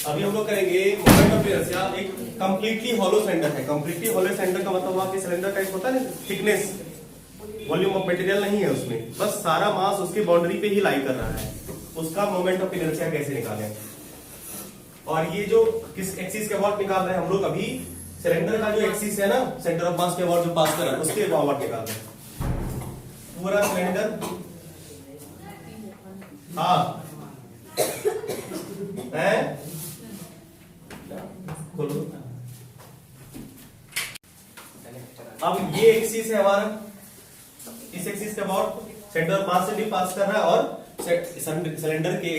अभी हम लोग करेंगे मोमेंट ऑफ इनर्शिया। एक कंप्लीटली हॉलो सिलेंडर है। कंप्लीटली हॉलो सिलेंडर का मतलब हुआ कि सिलेंडर टाइप होता है ना, थिकनेस, वॉल्यूम ऑफ मटेरियल नहीं है उसमें, बस सारा मास उसकी बाउंड्री पे ही लाई कर रहा है। उसका मोमेंट ऑफ इनर्शिया कैसे निकालें? और ये जो किस एक्सिस के अबाउट निकाल रहे हैं हम लोग, अभी सिलेंडर का जो एक्सिस है ना, सेंटर ऑफ मास के अबाउट जो पास कर रहा है उसके अबाउट निकाल रहे हैं पूरा सिलेंडर। हाँ है, खोलो। अब ये एक्सिस है हमारा, इस एक्सिस के अबाउट सेंटर ऑफ मास से भी पास कर रहा है और सिलेंडर के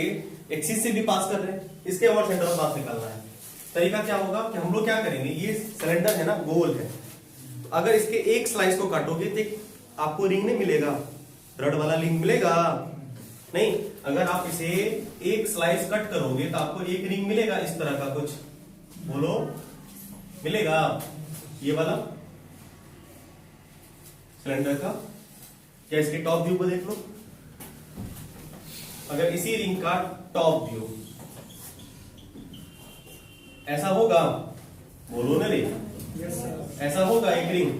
एक्सिस से भी पास कर रहे हैं। इसके अबाउट सेंटर ऑफ मास निकालना है। तरीका क्या होगा कि हम लोग क्या करेंगे, ये सिलेंडर है ना, गोल है, तो अगर इसके एक स्लाइस को काटोगे तो आपको रिंग नहीं मिलेगा, रड वाला रिंग मिलेगा नहीं। अगर आप इसे एक स्लाइस कट करोगे तो आपको एक रिंग मिलेगा, इस तरह का कुछ, बोलो मिलेगा, ये वाला सिलेंडर का। क्या इसके टॉप व्यू को देख लो, अगर इसी रिंग का टॉप व्यू ऐसा होगा, बोलो ना रे, ऐसा होगा एक रिंग,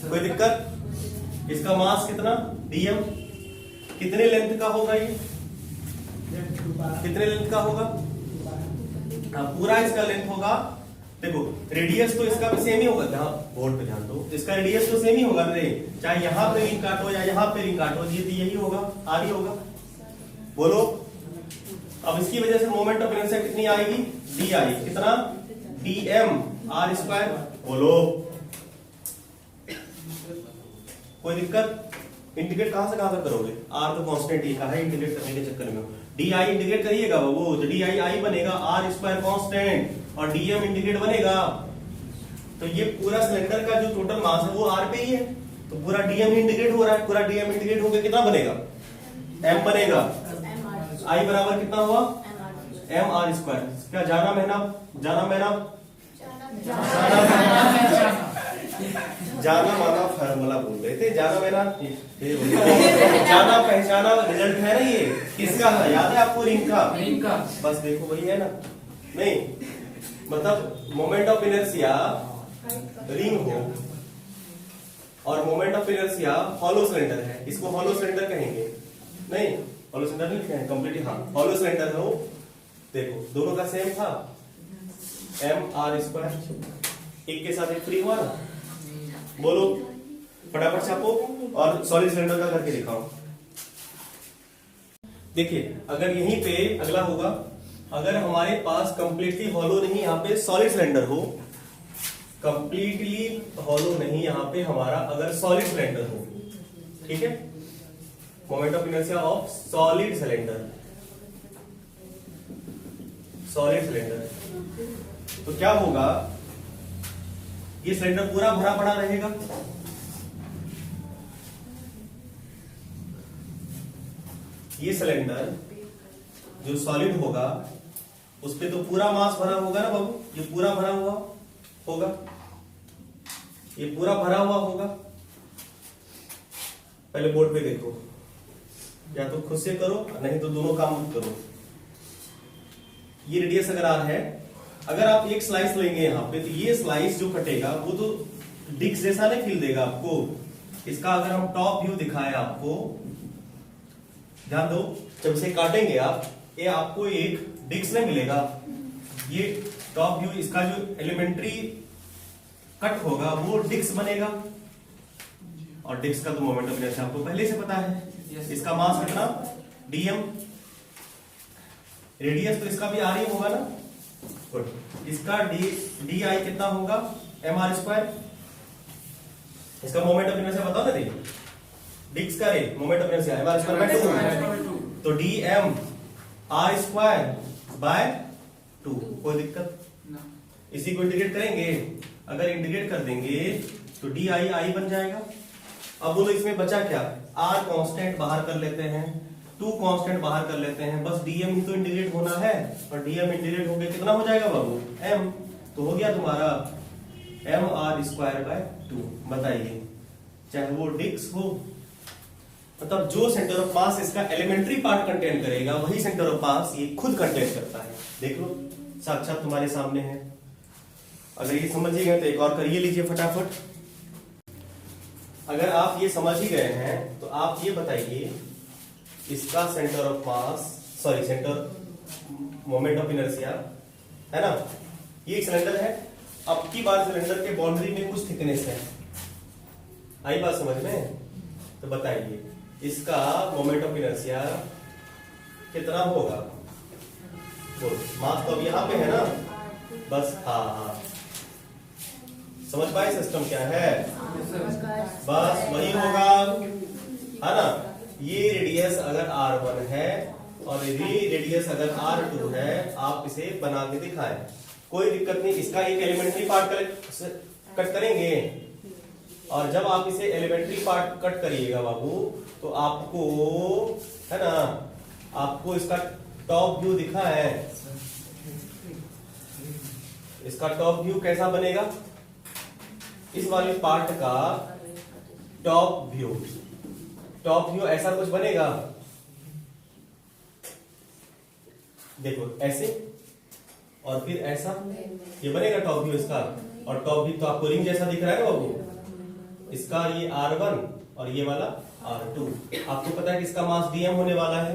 कोई दिक्कत? इसका मास कितना, डीएम, कितने लेंथ का होगा ये, कितने लेंथ का होगा? पूरा इसका लेंथ होगा, देखो रेडियस तो इसका भी सेम ही होगा, जहां बोर्ड पे ध्यान दो, इसका रेडियस तो सेम ही होगा रे, चाहे यहां पे रिंग काटो या यहां पे रिंग काटो, ये यही होगा, आर ही होगा, बोलो। अब इसकी वजह से मोमेंट ऑफ इनर्शिया कितनी आएगी, डी आई, कितना, डी एम आर स्क्वायर, बोलो। कोई दिक्कत? इंटीग्रेट कहां से करोगे, आर तो कांस्टेंट ही का है, इंटीग्रेट करने के चक्कर में डी आई इंटीग्रेट करिएगा वो, तो डी आई आई बनेगा, आर स्क्वायर कांस्टेंट और डीएम इंटीग्रेट बनेगा। तो ये पूरा सिलेंडर का जो टोटल मास है वो आर पे ही है, तो पूरा डीएम इंटीग्रेट हो रहा है, पूरा डीएम इंटीग्रेट होकर कितना बनेगा, एम बनेगा। आई बराबर कितना हुआ, एम आर स्क्वायर। क्या जाना महीना, जाना महीना, जाना माना फार्मूला बोल रहे थे, जाना महीना, जाना पहचाना रिजल्ट है ना, ये किसका है याद है आपको, रिंग का, रिंग का, बस देखो वही है ना, नहीं मतलब मोमेंट ऑफ इनर्शिया रिंग हो और moment of inertia hollow cylinder है, इसको हॉलो सिलेंडर कहेंगे, नहीं हॉलो सिलेंडर नहीं कहेंगे, कंप्लीटली हाँ हॉलो सिलेंडर हो। देखो दोनों का सेम था, एम आर स्क्वायर, एक के साथ एक फ्री हुआ ना, बोलो फटाफट छापो और सॉलिड सिलेंडर का करके दिखाओ। देखिए अगर यहीं पे अगला होगा, अगर हमारे पास कंप्लीटली हॉलो नहीं, यहाँ पे सॉलिड सिलेंडर हो, कंप्लीटली हॉलो नहीं यहाँ पे हमारा, अगर सॉलिड सिलेंडर हो, ठीक है, moment of inertia of solid cylinder, solid cylinder, तो क्या होगा, ये सिलेंडर पूरा भरा पड़ा रहेगा, ये सिलेंडर जो सॉलिड होगा उस पे तो पूरा मास भरा होगा ना बाबू, ये पूरा भरा हुआ होगा, ये पूरा भरा हुआ होगा। पहले बोर्ड पे देखो, या तो खुद से करो नहीं तो दोनों काम मत करो। ये रेडियस अगर आर है, अगर आप एक स्लाइस लेंगे यहाँ पे, तो ये स्लाइस जो कटेगा वो तो डिक्स जैसा नहीं फील देगा आपको। इसका अगर हम टॉप व्यू दिखाएं आपको, ध्यान दो, जब इसे काटेंगे आप, ये आपको एक डिक्स नहीं मिलेगा, ये टॉप व्यू, इसका जो एलिमेंट्री कट होगा वो डिक्स बनेगा, और डिक्स का तो मोमेंट ऑफ इनर्शिया आपको पहले से पता है। इसका मास कितना, डीएम, रेडियस तो इसका भी आर ही होगा ना, इसका डी आई कितना होगा, एम आर स्क्वायर। इसका मोमेंट ऑफ इनर्शिया बताओ ना, देखिए डिक्स का रे moment of inertia M R square, तो D M R square by 2, कोई दिक्कत? इसी को इंटीग्रेट करेंगे, अगर इंटीग्रेट कर देंगे तो डी आई आई बन जाएगा। अब बोलो इसमें बचा क्या, आर कांस्टेंट बाहर कर लेते हैं, 2 कांस्टेंट बाहर कर लेते हैं, बस डीएम ही तो इंटीग्रेट होना है, और डीएम इंटीग्रेट होकर कितना हो जाएगा बाबू, एम, तो हो गया तुम्हारा एम आर स्क्वायर बाय 2। बताइए, चाहे वो डिक्स हो, मतलब जो सेंटर ऑफ मास इसका एलिमेंट्री पार्ट कंटेन करेगा वही सेंटर ऑफ मास ये खुद कंटेन करता है। देख लो साक्षात तुम्हारे सामने है। अगर ये समझ ही गए तो एक और करिए लीजिए फटाफट। अगर आप ये समझ ही गए हैं तो आप ये बताइए इसका centre of mass centre moment of inertia है ना, ये एक सिलेंडर है। अब की बार सिलेंडर के बाउंड्री में कुछ थिकनेस है, आई बात समझ में? तो बताइए इसका मोमेंट ऑफ इनर्शिया कितना होगा? तो मास तो अब यहाँ पे है ना, बस हाँ समझ पाए सिस्टम क्या है? बस वही होगा है ना। ये रेडियस अगर R1 है और ये रेडियस अगर R2 है, आप इसे बना के दिखाएं, कोई दिक्कत नहीं। इसका एक एलिमेंट्री पार्ट कट करेंगे और जब आप इसे एलिमेंट्री पार्ट कट करिएगा बाबू तो आपको है ना, आपको इसका टॉप व्यू दिखा है। इसका टॉप व्यू कैसा बनेगा? इस वाले पार्ट का टॉप व्यू ऐसा कुछ बनेगा। देखो ऐसे और फिर ऐसा, ये बनेगा टॉप व्यू इसका। और टॉप व्यू तो आपको रिंग जैसा दिख रहा है ना बाबू। इसका ये R1 और ये वाला R2। आपको पता है कि इसका मास dm होने वाला है,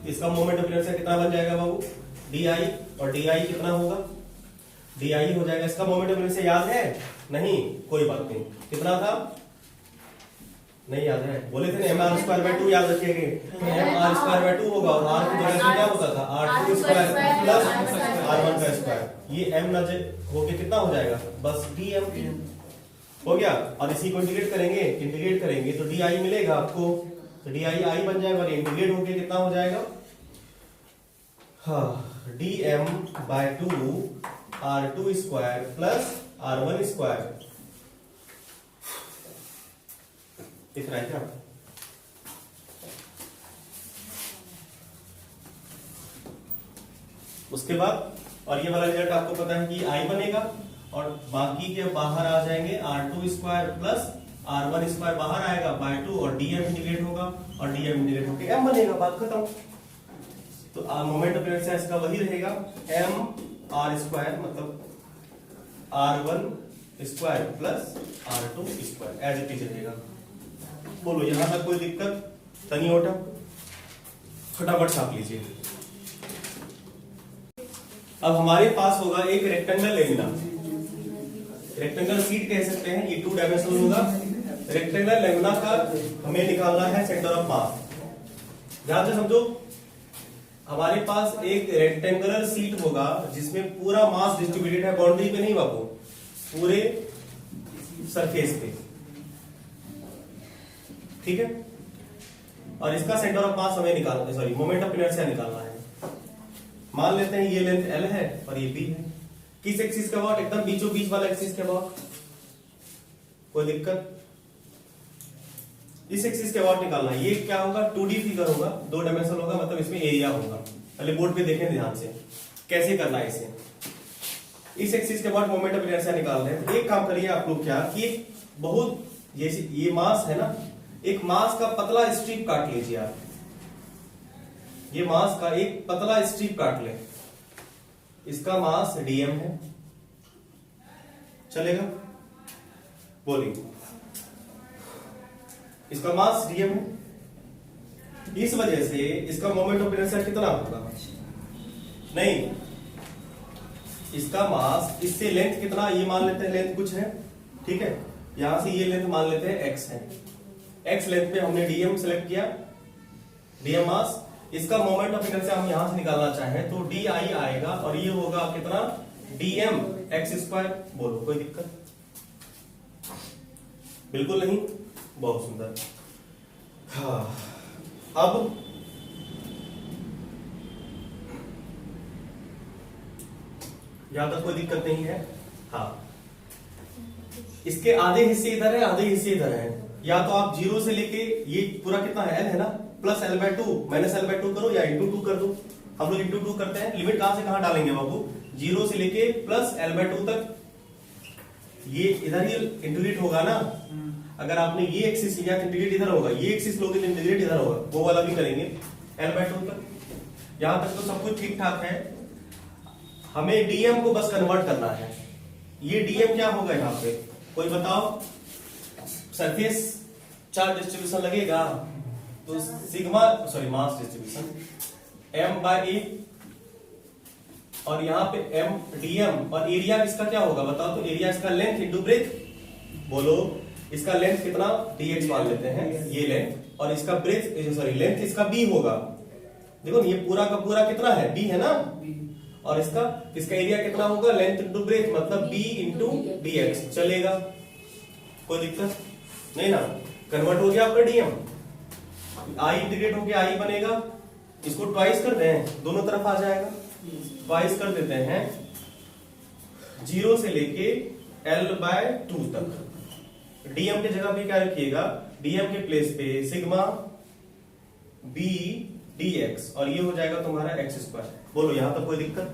इसका मोमेंट ऑफ इनर्शिया कितना बन जाएगा बाबू? di, और di कितना होगा? di हो जाएगा। इसका मोमेंट ऑफ इनर्शिया याद है? नहीं, कोई बात नहीं। कितना था? नहीं याद है? बोले थे ना mr²/2 याद रखिएगा। mr²/2 होगा और r की जगह क्या होता था? r2² प्लस r1 का स्क्वायर। ये m ना होके कितना हो जाएगा? बस dm हो गया। और इसी को इंटीग्रेट करेंगे तो di मिलेगा आपको। तो di i बन जाएगा और इंटीग्रेट होके कितना हो जाएगा? हाँ, dm/2 r2² प्लस r1²। दिख रहा है क्या? उसके बाद और ये वाला रिजल्ट आपको पता है कि i बनेगा और बाकी के बाहर आ जाएंगे r2² प्लस r1² बाहर आएगा /2 और dm इंटीग्रेट होगा और dm इंटीग्रेट होकर m बनेगा। बात खत्म। तो मोमेंट ऑफ इनर्शिया इसका वही रहेगा mr² मतलब r1² plus r2² as it is रहेगा। बोलो यहां तक कोई दिक्कत? तनी ओटा फटाफट छाप लीजिए। अब हमारे पास होगा एक रेक्टेंगल लेमिना, रेक्टेंगल शीट कह सकते हैं। ये 2 डायमेंशनल होगा। रेक्टेंगल लेमिना का हमें निकालना है सेंटर ऑफ मास। ध्यान से समझो, हमारे पास एक रेक्टेंगुलर शीट होगा जिसमें पूरा मास डिस्ट्रीब्यूटेड है, बाउंड्री पे नहीं बाबू, पूरे सरफेस पे, ठीक है। और इसका सेंटर ऑफ मास हमें निकालना, सॉरी मोमेंट ऑफ इनर्शिया निकालना है। मान लेते हैं ये लेंथ L है और ये B है। किस एक्सिस के अबाउट? एकदम बीचों बीच वाला एक्सिस के अबाउट। कोई दिक्कत? इस एक्सिस के अबाउट निकालना है। ये क्या होगा? 2D फिगर होगा, 2 डायमेंशन होगा, मतलब इसमें एरिया होगा। पहले बोर्ड पे देखें ध्यान से कैसे करना है इसे। इस एक्सिस के अबाउट मोमेंट ऑफ इनर्शिया निकाल रहे हैं। तो एक काम करिए आप लोग क्या कि बहुत जैसे ये मास है ना, एक मास का पतला स्ट्रिप काट लीजिए आप। ये मास का एक पतला स्ट्रिप काट ले। इसका मास dm है, चलेगा? बोलिए। इसका मास dm है, इस वजह से इसका मोमेंट ऑफ इनर्शिया कितना होगा? नहीं, इसका मास, इससे लेंथ कितना, ये मान लेते हैं लेंथ कुछ है, ठीक है। यहां से ये लेंथ मान लेते हैं x है। x लेंथ पे हमने dm सेलेक्ट किया, dm मास। इसका मोमेंट ऑफ इनर्शिया हम यहां से निकालना चाहें तो di आएगा और ये होगा कितना? dm x²। बोलो कोई दिक्कत? बिल्कुल नहीं। बहुत सुंदर। हाँ, अब यहां तक कोई दिक्कत नहीं है। हाँ, इसके आधे हिस्से इधर है, आधे हिस्से इधर है। या तो आप 0 से लेके, ये पूरा कितना है? L है ना, प्लस L/2 माइनस L/2 करो या इंटू 2 कर दो। हम लोग इंटू 2 करते हैं। लिमिट कहां से कहां डालेंगे बाबू? 0 से लेके प्लस L/2 तक। ये इधर ही इंटीग्रेट होगा ना। अगर आपने ये एक्सिस लिया तो इंटीग्रेट इधर होगा, ये एक्सिस लोगे तो इंटीग्रेट इधर होगा। वो वाला भी करेंगे L/2 तक। यहां तक तो सब कुछ ठीक ठाक है। हमें डीएम को बस कन्वर्ट करना है। ये डीएम क्या होगा यहाँ पे, कोई बताओ? सरफेस चार्ज डिस्ट्रीब्यूशन लगेगा तो sigma sorry mass distribution m by A, और यहाँ पे m dm, और एरिया इसका क्या होगा बताओ? तो एरिया इसका लेंथ इंटू ब्रेथ। बोलो इसका लेंथ कितना? dx मान लेते हैं ये लेंथ, और इसका ब्रेथ सॉरी लेंथ इसका b होगा। देखो ये पूरा का पूरा कितना है? b है ना, और इसका एरिया कितना होगा? लेंथ इंटू ब्रेथ, मतलब b इंटू dx। चलेगा, कोई दिक्कत नहीं ना? कन्वर्ट हो गया आपका डीएम, आई इंटीग्रेट होके आई बनेगा, इसको ट्वाइस कर दें, दोनों तरफ आ जाएगा, ट्वाइस कर देते हैं, 0 से लेके L/2 तक। डीएम की जगह पे क्या रखिएगा? डीएम के प्लेस पे सिग्मा b dx, और ये हो जाएगा तुम्हारा x²। बोलो यहां तक कोई दिक्कत?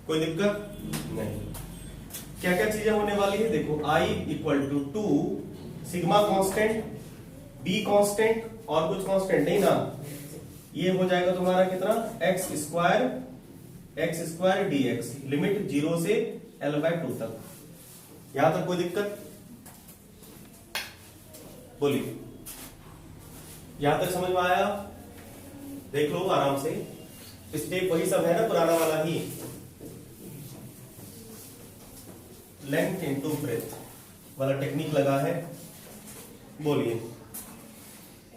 कोई दिक्कत नहीं। क्या क्या चीजें होने वाली है देखो, I equal to 2 sigma constant, b constant, और कुछ कांस्टेंट नहीं ना, ये हो जाएगा तुम्हारा कितना? x² dx, लिमिट 0 से L/2 तक। यहां तक कोई दिक्कत? बोलिए, यहां तक समझ में आया? देख लो आराम से, स्टेप वही सब है ना, पुराना वाला ही, लेंथ इनटू ब्रेथ वाला टेक्निक लगा है। बोलिए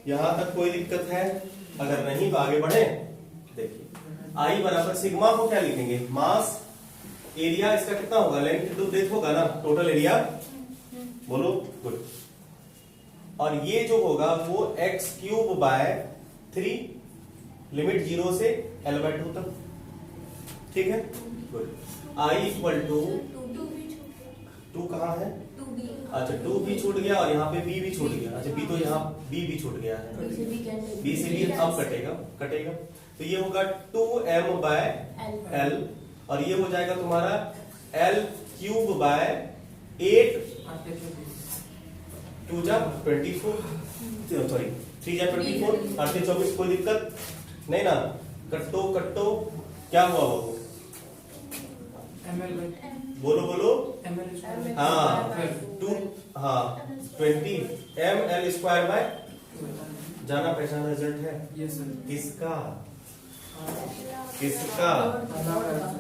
यहां तक कोई दिक्कत है? अगर नहीं तो आगे बढ़े। देखिए I बराबर सिग्मा को क्या लिखेंगे? मास, एरिया इसका कितना होगा? लेंथ इनटू ब्रेथ होगा ना, टोटल एरिया। बोलो गुड। और ये जो होगा वो x³/3, लिमिट 0 से L/2 तक। ठीक है, गुड। I इक्वल टू 2 कहाँ है? अच्छा 2 भी छूट गया, और यहाँ पे b भी छूट गया। अच्छा b तो यहाँ b भी छूट गया है, b से भी अब कटेगा, तो ये होगा 2m/l, और ये हो जाएगा तुम्हारा L³/8, 2 सॉरी 3 × 24, 24। कोई दिक्कत नहीं ना? कट्टो क्या हुआ वो? बोलो हाँ 2 हाँ 20 ml² जाना पहचाना रिजल्ट है। किसका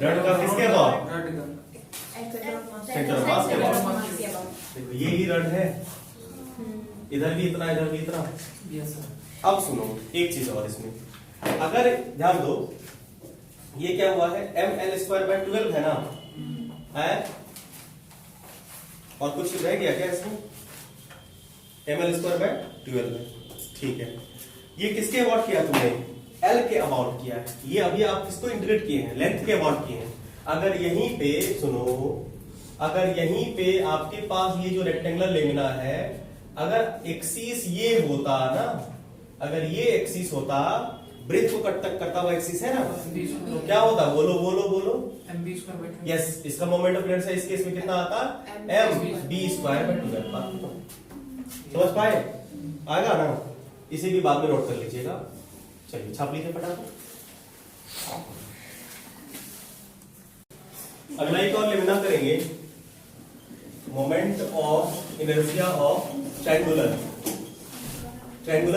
रड का? किसके बाद? सेंटर मास के बाद। देखो ये ही रड है, इधर भी इतना, इधर भी इतना। अब सुनो एक चीज और इसमें, अगर ध्यान दो, ये क्या हुआ है? ml²/12 है ना, है? और कुछ रह गया क्या इसमें? ml²/12 है, ठीक है। ये किसके अबाउट किया तुमने? L के अबाउट किया है। ये अभी आप किसको इंटीग्रेट किए हैं? लेंथ के अबाउट किए हैं। अगर यहीं पे सुनो, अगर यहीं पे आपके पास ये जो रेक्टेंगुलर लेमिना है, अगर एक्सिस ये होता ना, अगर ये एक्सिस होता, ब्रेथ को कट तक करता हुआ एक्सिस है ना, तो क्या होता? बोलो यस, इसका मोमेंट ऑफ इनर्शिया इस केस में कितना आता? mb²/12। समझ पाए? आएगा ना? इसे भी बाद में नोट कर लीजिएगा। चलिए छाप लीजिए फटाफट। अगला एक और लेमिना करेंगे, moment of inertia of triangular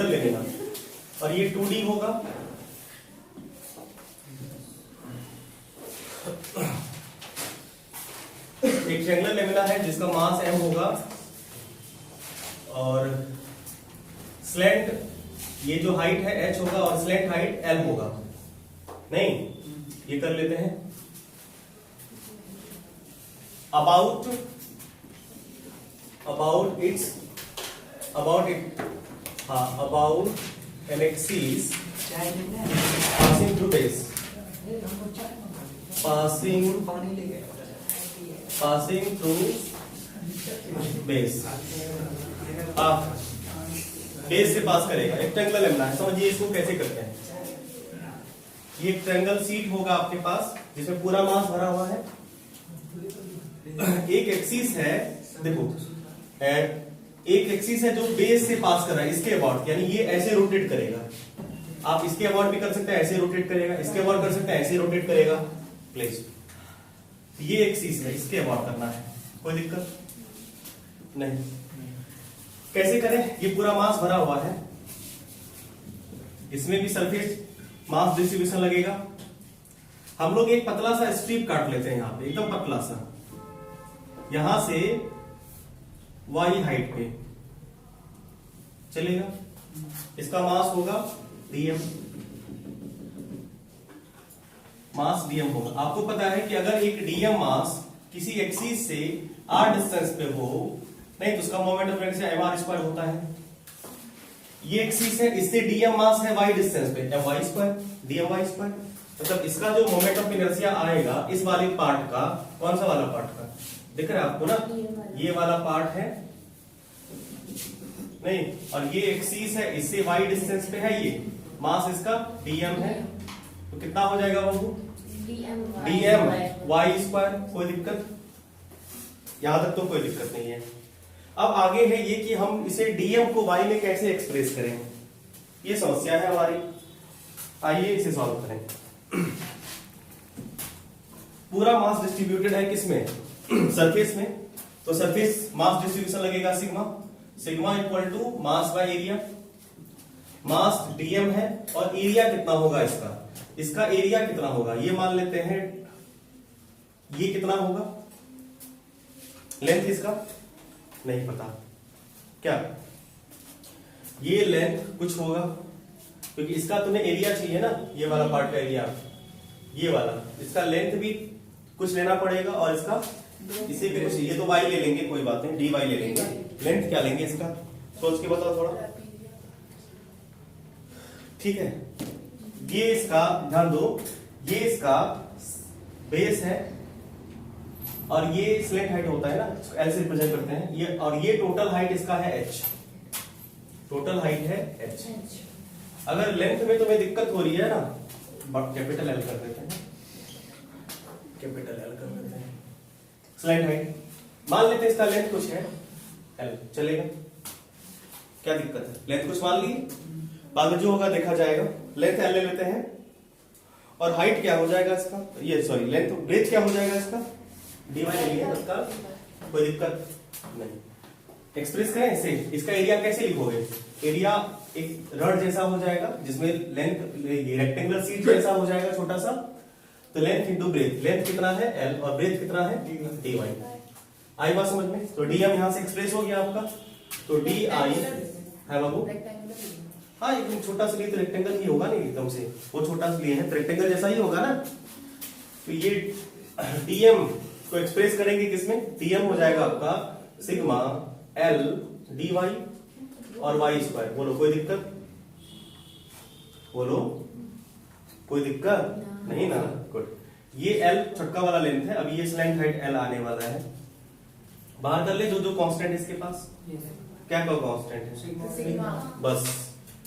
lamina, और ये 2D होगा। एक ट्रायंगुलर लेमिना है जिसका मास m होगा, और स्लैंट ये जो हाइट है h होगा, और स्लैंट हाइट l होगा। नहीं, ये कर लेते हैं। About an axis passing through base, passing through base, base से पास करेगा। एक ट्रायंगल लेना है, समझिए इसको कैसे करते हैं। ये एक ट्रायंगल सीट होगा आपके पास जिसमें पूरा मास भरा हुआ है। एक एक्सिस है, देखो एक एक्सिस है जो बेस से पास कर रहा है, इसके अबाउट, यानी ये ऐसे रोटेट करेगा। आप इसके अबाउट भी कर सकते हैं, ऐसे रोटेट करेगा, इसके अबाउट कर सकते हैं, ऐसे रोटेट करेगा। प्लेस ये एक्सिस है, इसके अबाउट करना है, कोई दिक्कत नहीं। कैसे करें? ये पूरा मास भरा हुआ है, इसमें भी सरफेस मास डिस्ट्रीब्यूशन लगेगा। हम लोग एक पतला सा स्ट्रिप काट लेते हैं, यहां पे एकदम पतला सा, यहां से वाई हाइट पे चलेगा। इसका मास होगा dm, मास dm होगा। आपको पता है कि अगर एक dm मास किसी एक्सिस से r डिस्टेंस पे हो, नहीं तो उसका मोमेंट ऑफ इनर्शिया mr² होता है। ये एक्सिस है, इससे dm मास है y डिस्टेंस पे, my² dmy²। मतलब इसका जो मोमेंट ऑफ इनर्शिया आएगा इस वाले पार्ट का, कौन सा वाला पार्ट का दिख रहा है आपको ना, ये वाला पार्ट है नहीं, और ये एक्सिस है, इससे y डिस्टेंस पे है, ये मास इसका dm है, तो कितना हो जाएगा बाबू? dm y²। कोई दिक्कत? यहां तक तो कोई दिक्कत नहीं है। अब आगे है ये कि हम इसे dm को y में कैसे एक्सप्रेस करें, ये समस्या है हमारी। आइए इसे सॉल्व करें। पूरा मास डिस्ट्रीब्यूटेड है किसमें? सरफेस में। तो सरफेस मास डिस्ट्रीब्यूशन लगेगा sigma, sigma equal to mass by area. Mass dm है और एरिया कितना होगा इसका? इसका एरिया कितना होगा ये मान लेते हैं, ये कितना होगा? लेंथ इसका नहीं पता क्या, ये लेंथ कुछ होगा, क्योंकि इसका तुम्हें एरिया चाहिए ना, ये वाला पार्ट का एरिया, ये वाला, इसका लेंथ भी कुछ लेना पड़ेगा और इसका इसे भी कुछ, ये तो y ले लेंगे, कोई बात नहीं, dy ले लेंगे। लेंथ क्या लेंगे इसका? सोच के बताओ थोड़ा। ठीक है, ये इसका ध्यान दो, ये इसका बेस है और ये स्लेंट हाइट होता है ना, L से रिप्रेजेंट करते हैं ये, और ये टोटल हाइट इसका है h, टोटल हाइट है h। अगर लेंथ में तुम्हें दिक्कत हो रही है ना, कैपिटल L कर देते हैं, कैपिटल L कर देते हैं। स्लाइड हाइट मान लेते हैं, इसका लेंथ कुछ है L, चलेगा, क्या दिक्कत है? लेंथ कुछ मान ली, बाद में जो होगा देखा जाएगा। लेंथ L ले लेते हैं और हाइट क्या हो जाएगा इसका, ये सॉरी लेंथ, ब्रेथ क्या हो जाएगा इसका? dy ले लिया, इसका कोई दिक्कत नहीं। एक्सप्रेस करें इसे, इसका एरिया कैसे लिखोगे? एरिया एक रड जैसा हो जाएगा, जिसमें लेंथ रेक्टेंगुलर सीट जैसा हो जाएगा छोटा सा, तो लेंथ इंटू ब्रेथ, लेंथ कितना है L और ब्रेथ कितना है dy। आई बात समझ में? तो dm यहां से एक्सप्रेस हो गया आपका, तो di है बाबू, हाँ एकदम छोटा सा लिए तो रेक्टेंगल ही होगा नहीं, एकदम से वो छोटा सा लिए है तो रेक्टेंगल जैसा ही होगा ना। तो ये dm को एक्सप्रेस करेंगे किसमें? dm हो जाएगा आपका सिग्मा L dy और y²। बोलो कोई दिक्कत? बोलो कोई दिक्कत नहीं ना? गुड। ये L छोटका वाला लेंथ है, अभी ये स्लैंट हाइट L आने वाला है। बाहर कर ले जो जो कांस्टेंट है इसके पास, क्या क्या कांस्टेंट है? सिग्मा, बस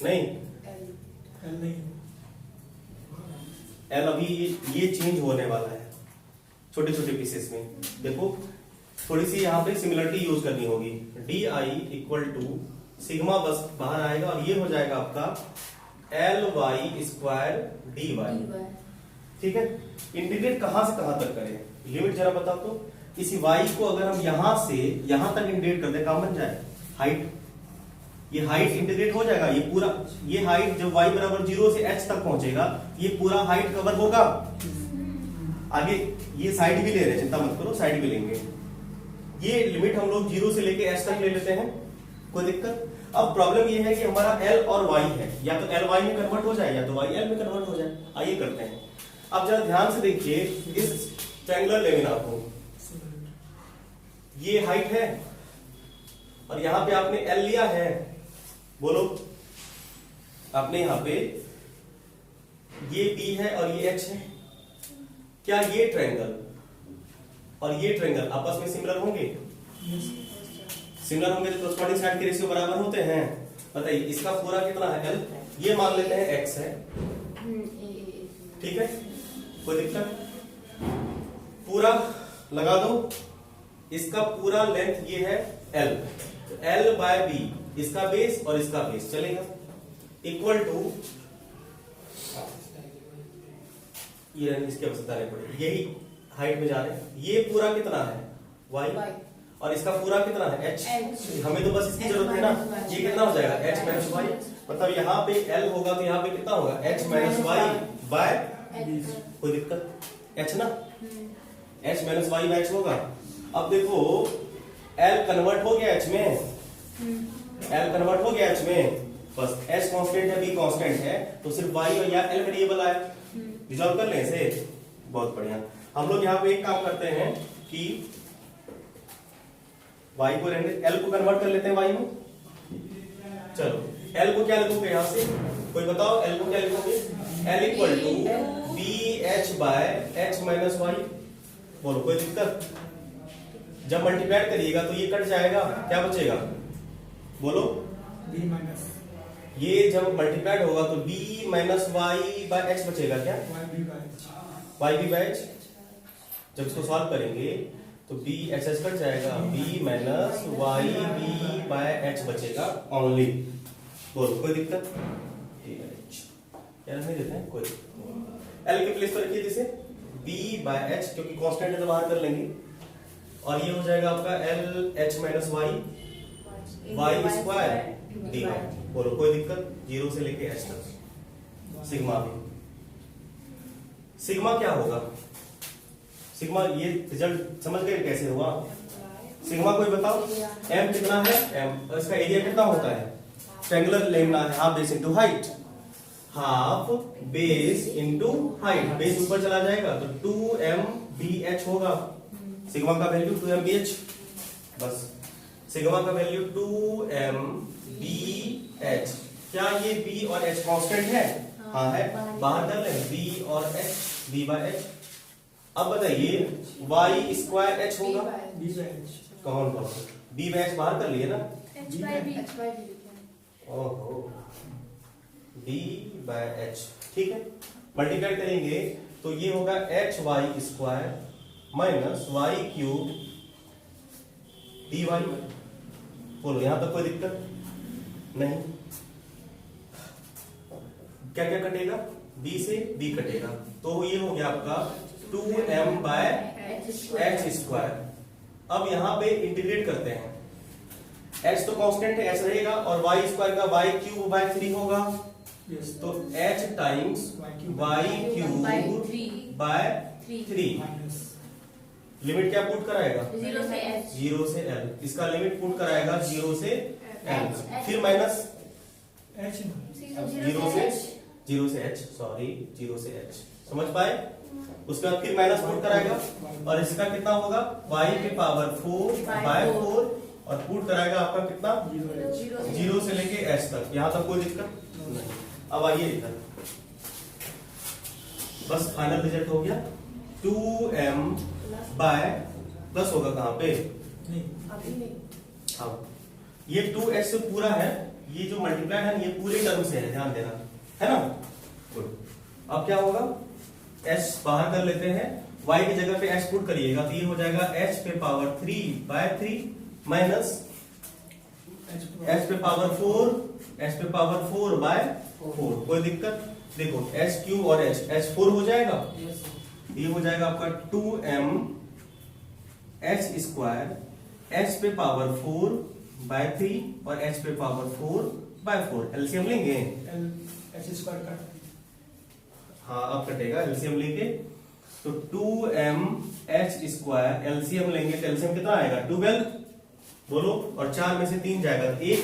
नहीं L नहीं, L अभी ये चेंज होने वाला है छोटे छोटे पीसेस में। देखो थोड़ी सी यहाँ पे सिमिलरिटी यूज करनी होगी। di इक्वल टू सिग्मा बस बाहर आएगा और ये हो जाएगा आपका Ly² dy। ठीक है, इंटीग्रेट कहां से कहां तक करें, लिमिट जरा बताओ तो। इसी y को अगर हम यहां से यहां तक इंटीग्रेट कर दे, काम बन जाए हाइट, ये हाइट इंटीग्रेट हो जाएगा, ये पूरा, ये हाइट जब y बराबर 0 से h तक पहुंचेगा ये पूरा हाइट कवर होगा। आगे ये साइड भी ले रहे हैं, चिंता मत करो, साइड भी लेंगे। ये लिमिट हम लोग 0 से लेके h तक ले लेते हैं, कोई दिक्कत? अब प्रॉब्लम ये है कि हमारा L और Y है, या तो L Y में कन्वर्ट हो जाए या तो Y L में कन्वर्ट हो जाए। आइए करते हैं। अब जरा ध्यान से देखिए इस ट्रायंगुलर लेमिना को, ये हाइट है और यहां पे आपने L लिया है, बोलो आपने यहां पे ये B है और ये H है। क्या ये ट्रायंगल और ये ट्रायंगल आपस में सिमिलर होंगे? सिमिलर होंगे तो कॉरस्पॉन्डिंग साइड के रेशियो बराबर होते हैं। बताइए इसका पूरा कितना है L, ये मान लेते हैं X है, ठीक है, कोई दिक्कत? पूरा लगा दो, इसका पूरा लेंथ ये है L, तो L बाय B, इसका बेस और इसका बेस चलेगा, इक्वल टू ये इसकी आवश्यकता नहीं पड़ेगी, यही हाइट में जा रहे हैं। ये पूरा कितना है y और इसका पूरा कितना है h, हमें तो बस इसकी जरूरत है ना। ये कितना हो जाएगा h माइनस वाई, मतलब यहाँ पे l होगा तो यहाँ पे कितना होगा h माइनस वाई बाय, कोई दिक्कत h ना, h minus y by h होगा। अब देखो l कन्वर्ट हो गया h में, l कन्वर्ट हो गया h में, बस h कांस्टेंट है b कांस्टेंट है तो सिर्फ y और या l वेरिएबल आया, रिजॉल्व कर लें इसे, बहुत बढ़िया। हम लोग यहाँ पे एक काम करते हैं कि y को रहने, l को कन्वर्ट कर लेते हैं y में। चलो l को क्या लिखोगे यहाँ से, कोई बताओ l को क्या लिखोगे, l equal to b h by h minus y, बोलो कोई दिक्कत। जब मल्टीप्लाई करिएगा तो ये कट जाएगा, क्या बचेगा बोलो, b माइनस, ये जब मल्टीप्लाइड होगा तो b minus y by h बचेगा, क्या वाई बी बाय एच। जब इसको सॉल्व करेंगे तो b एच एच कट जाएगा, b minus y b by h बचेगा ओनली, बोलो कोई दिक्कत, क्या नहीं देते हैं कोई, l के प्लेस पर रखिए जैसे b बाय h, क्योंकि कांस्टेंट है तो बाहर कर लेंगे, और ये हो जाएगा आपका l h minus y square d y, बोलो कोई दिक्कत, 0 से लेके h तक। सिग्मा भी, सिग्मा क्या होगा, सिग्मा ये रिजल्ट समझ गए कैसे हुआ, सिग्मा कोई बताओ, m कितना है m, और इसका एरिया कितना होता है, ट्रायंगुलर लेना है, half base into height, half base into height, base ऊपर चला जाएगा तो 2m/h होगा, सिग्मा का वैल्यू 2m/h, बस सिग्मा का वैल्यू 2m/h। क्या ये b और h कांस्टेंट है, हाँ है, बाहर कर ले b और h, b बाय h। अब बताइए y स्क्वायर h होगा, b बाय h, कौन कौन b बाय h बाहर कर लिए ना, h by b, ओहो b बाय h, ठीक है, मल्टीप्लाई करेंगे तो ये होगा h y square minus y cube dy, बोलो यहां तक कोई दिक्कत नहीं, क्या क्या कटेगा, b से b कटेगा, तो ये हो गया आपका 2m बाय h स्क्वायर। अब यहां पे इंटीग्रेट करते हैं, h तो कांस्टेंट है, h रहेगा, और y स्क्वायर का y क्यूब बाय 3 होगा, तो h times y cube by 3, minus limit क्या पुट कराएगा, 0 से h, 0 से l, इसका लिमिट पुट कराएगा 0 से l, फिर माइनस h, 0 से h, सॉरी 0 से h, समझ पाए। उसके बाद फिर माइनस पुट कराएगा, और इसका कितना होगा y के पावर 4 बाय 4, और पुट कराएगा आपका कितना 0 से लेके h तक, यहां तक कोई दिक्कत नहीं। अब आइए इधर, बस फाइनल रिजल्ट हो गया 2m बाय प्लस होगा कहां पे, हाँ ये 2h से पूरा है, ये जो मल्टीप्लाई है ये पूरे टर्म से है, ध्यान देना है ना, गुड। अब क्या होगा, h बाहर कर लेते हैं, y की जगह पे h पुट करिएगा तो ये हो जाएगा h पे पावर 3 बाय 3 माइनस h पे पावर 4, h पे पावर 4 बाय 4, कोई दिक्कत, देखो h क्यूब और h 4 हो जाएगा, ये हो जाएगा आपका 2m h स्क्वायर, h पे पावर 4 बाय 3 और h पे पावर 4 बाय 4, एलसीएम लेंगे, h स्क्वायर का, हाँ अब कटेगा एलसीएम लेके, तो 2m h स्क्वायर, एलसीएम लेंगे तो एलसीएम कितना आएगा 12, बोलो, और 4 में से 3 जाएगा तो 1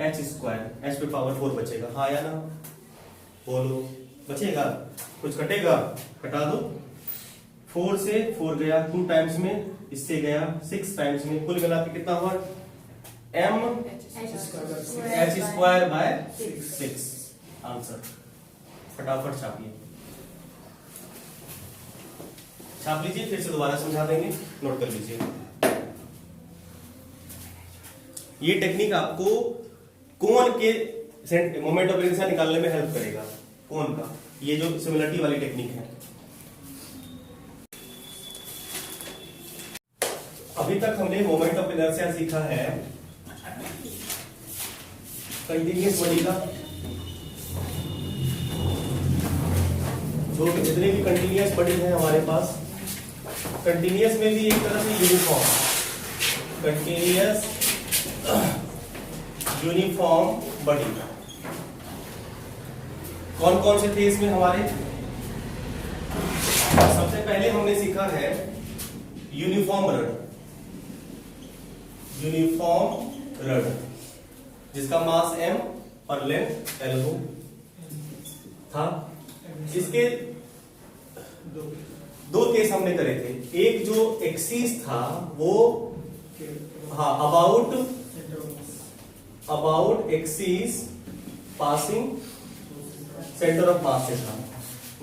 h स्क्वायर, h पे पावर 4 बचेगा, हाँ या ना, बोलो बचेगा, कुछ कटेगा, कटा दो, 4 से 4 गया 2 टाइम्स में, इससे गया 6 टाइम्स में, कुल मिला के कितना हुआ m h square by 6, answer फटाफट छापिए, छाप लीजिए, फिर से दोबारा समझा देंगे, नोट कर लीजिए। ये टेक्निक आपको कोण के मोमेंट ऑफ इनर्शिया निकालने में हेल्प करेगा, कोण का, ये जो सिमिलरिटी वाली टेक्निक है। अभी तक हमने मोमेंट ऑफ इनर्शिया सीखा है कंटिन्यूअस बॉडी का, जो जितने भी कंटिन्यूअस बॉडी है हमारे पास, कंटिन्यूअस में भी एक तरह से यूनिफॉर्म, कंटिन्यूअस यूनिफॉर्म बॉडी कौन कौन से थे इसमें हमारे? सबसे पहले हमने सीखा है यूनिफॉर्म रड, यूनिफॉर्म रड जिसका मास m और लेंथ l हो था। इसके दो केस हमने करे थे। एक जो एक्सिस था वो हाँ about axis passing centre of mass से था,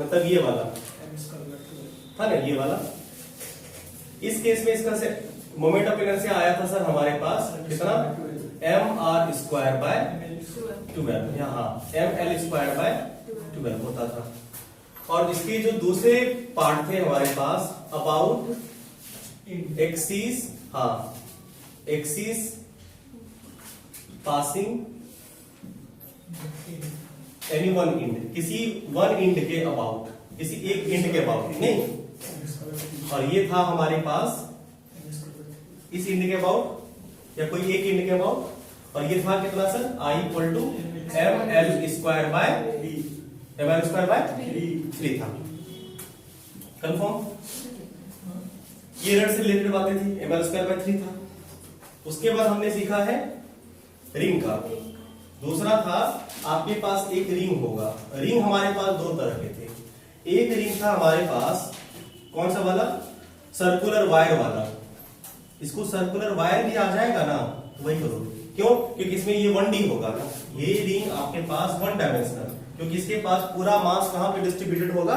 मतलब ये वाला था ना, ये वाला। इस केस में इसका से मोमेंट ऑफ इनर्शिया आया था सर हमारे पास कितना, mr² बाय 12, यहाँ ml² बाय 12 होता था। और इसके जो दूसरे पार्ट थे हमारे पास अबाउट एक्सिस, हाँ axis passing any one end, किसी वन इंड के अबाउट, किसी एक इंड के अबाउट नहीं। और ये था हमारे पास इस इंड के अबाउट या कोई एक इंड के अबाउट, और ये था कितना सर, I = ml² बाय 3 था। कंफर्म? ये रड से रिलेटेड बातें थी, ml² बाय 3 था। उसके बाद हमने सीखा है रिंग का। दूसरा था आपके पास एक रिंग होगा। रिंग हमारे पास दो तरह के थे। एक रिंग था हमारे पास कौन सा वाला, सर्कुलर वायर वाला। इसको सर्कुलर वायर भी आ जाएगा ना, तो वही करो। क्यों? क्योंकि इसमें ये 1D होगा ना। ये रिंग आपके पास 1 डायमेंशनल, क्योंकि इसके पास पूरा मास कहां पे डिस्ट्रीब्यूटेड होगा,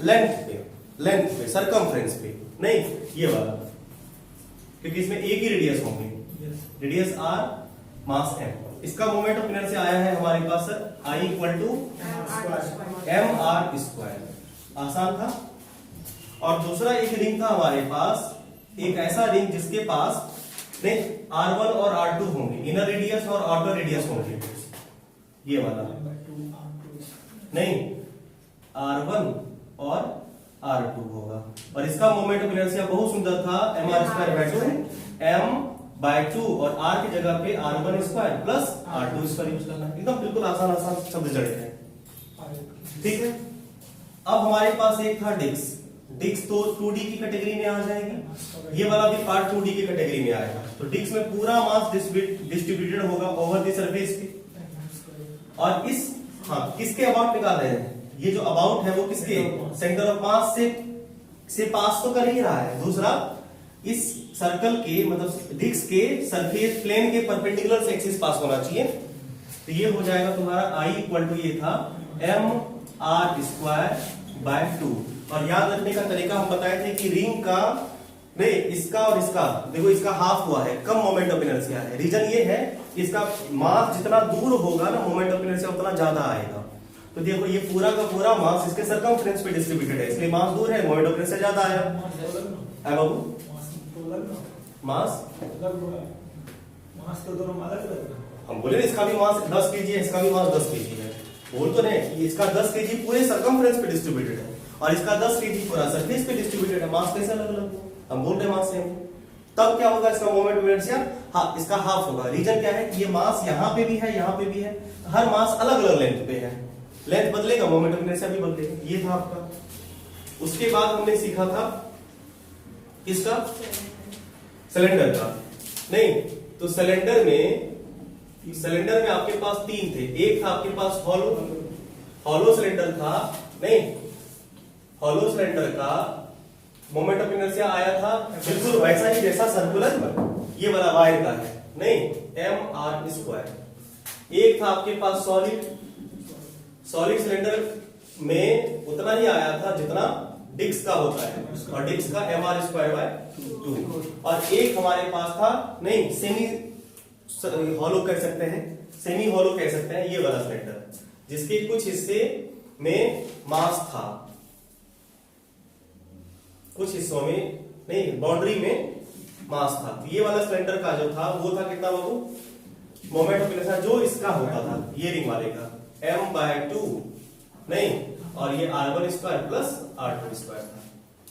लेंथ पे सरकमफ्रेंस पे, नहीं ये वाला, क्योंकि इसमें एक ही रेडियस होंगे, रेडियस r मास m। इसका मोमेंट ऑफ इनर्शिया आया है हमारे पास सर I = mr²। आसान था। और दूसरा एक रिंग था हमारे पास, एक ऐसा रिंग जिसके पास नहीं r1 और r2 होंगे, इनर रेडियस और आउटर रेडियस होंगे। ये वाला नहीं, r1 और r2 होगा। और इसका मोमेंट ऑफ इनर्शिया बहुत सुंदर था, mr²/2, m/2 और r की जगह पे r1² प्लस r2² यूज करना। एकदम बिल्कुल आसान शब्द जड़े हैं, ठीक है। अब हमारे पास एक था डिस्क। डिस्क तो 2D की कैटेगरी में आ जाएगी, ये वाला भी पार्ट 2D की कैटेगरी में आएगा। तो डिस्क में पूरा मास डिस्ट्रीब्यूटेड होगा ओवर द सरफेस पे। और इस हाँ किसके अबाउट निकाल रहे हैं, ये जो अबाउट है वो किसके सेंटर ऑफ मास से पास तो कर ही रहा है। दूसरा इस सर्कल के मतलब डिस्क के सरफेस प्लेन के परपेंडिकुलर से एक्सिस पास होना चाहिए। तो ये हो जाएगा तुम्हारा I = ये था mr² बाय 2। और याद रखने का तरीका हम बताए थे कि रिंग का नहीं, इसका और इसका देखो, इसका हाफ हुआ है, कम मोमेंट ऑफ इनर्शिया है। रीजन ये है इसका मास जितना दूर होगा ना, मोमेंट ऑफ इनर्शिया उतना ज्यादा आएगा। तो देखो ये पूरा का पूरा मास इसके सरकमफ्रेंस पे डिस्ट्रीब्यूटेड है, इसलिए मास दूर है, मोमेंट ऑफ इनर्शिया ज्यादा आया। है बाबू मास तो दोनों अलग हम बोले इसका भी मास 10 kg है, इसका भी मास 10 kg है। बोल तो नहीं कि इसका 10 kg पूरे सरकमफ्रेंस पे डिस्ट्रीब्यूटेड है और इसका 10 kg पूरा सरफेस पे डिस्ट्रीब्यूटेड है। मास कैसे अलग अलग? हम बोल रहे मास सेम। तब क्या होगा इसका मोमेंट ऑफ इनर्शिया? हाँ इसका हाफ होगा। रीजन क्या है कि ये मास यहाँ पे भी है, यहाँ पे भी है, हर मास अलग अलग लेंथ पे है। लेंथ बदलेगा, मोमेंट ऑफ इनर्शिया भी बदलेगा। ये था आपका। उसके बाद हमने सीखा था किसका, सिलेंडर का। नहीं तो सिलेंडर में आपके पास 3 थे। एक था आपके पास हॉलो सिलेंडर था। नहीं हॉलो सिलेंडर का मोमेंट ऑफ इनर्शिया आया था बिल्कुल वैसा ही जैसा सर्कुलर ये वाला वायर का है, नहीं mr²। एक था आपके पास सॉलिड सिलेंडर में उतना ही आया था जितना डिस्क का होता है, और डिस्क का mr² बाय 2। और एक हमारे पास था नहीं सेमी हॉलो कह सकते हैं, सेमी हॉलो कह सकते हैं, ये वाला सिलेंडर जिसके कुछ हिस्से में मास था, कुछ हिस्सों में नहीं, बाउंड्री में मास था। ये वाला सिलेंडर का जो था वो था कितना बाबू, मोमेंट ऑफ इनर्शिया जो इसका होता था ये रिंग वाले का m/2 नहीं और ये r1 square plus r2 square था।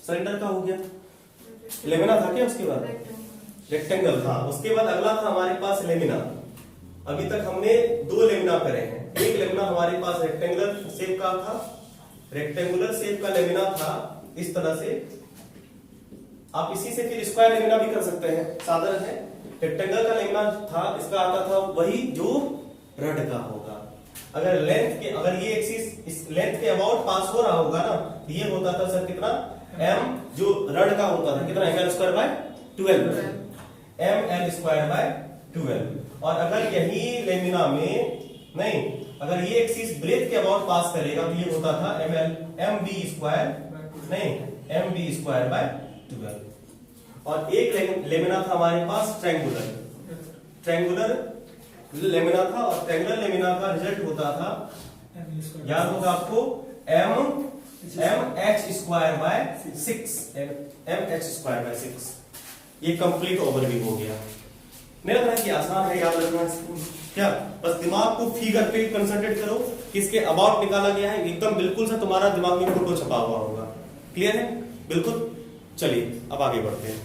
सिलेंडर का हो गया। लेमिना था क्या उसके बाद? रेक्टेंगल था। उसके बाद अगला था हमारे पास लेमिना। अभी तक हमने 2 लेमिना करे हैं। एक लेमिना हमारे पास रेक्टेंगुलर शेप का था, रेक्टेंगुलर शेप का लेमिना था इस तरह से। आप इसी से फिर स्क्वायर लेमिना भी कर सकते हैं, साधारण है। रेक्टेंगल का लेमिना था, इसका आता था वही जो रड का होगा। अगर ये एक्सिस इस लेंथ के अबाउट पास हो रहा होगा ना, तो ये होता था सर कितना, m जो रड का होता था कितना, ml square by 12, ml square by 12। और अगर यही लेमिना में नहीं, अगर ये एक्सिस ब्रेथ के अबाउट पास करेगा तो ये होता था mb स्क्वायर नहीं, mb स्क्वायर बाय 12। और एक लेमिना था हमारे पास ट्रायंगुलर लेमिना था, और ट्रायंगुलर लेमिना का रिजल्ट होता था, याद होगा आपको, mh square by 6, mh square by 6। ये कंप्लीट ओवरव्यू हो गया। मेरा कहना है कि आसान है याद रखना। क्या बस दिमाग को फिगर पे कंसंट्रेट करो, किसके अबाउट निकाला गया है, एकदम बिल्कुल सा तुम्हारा दिमाग में फोटो छपा हुआ होगा। क्लियर है? बिल्कुल। चलिए अब आगे बढ़ते हैं।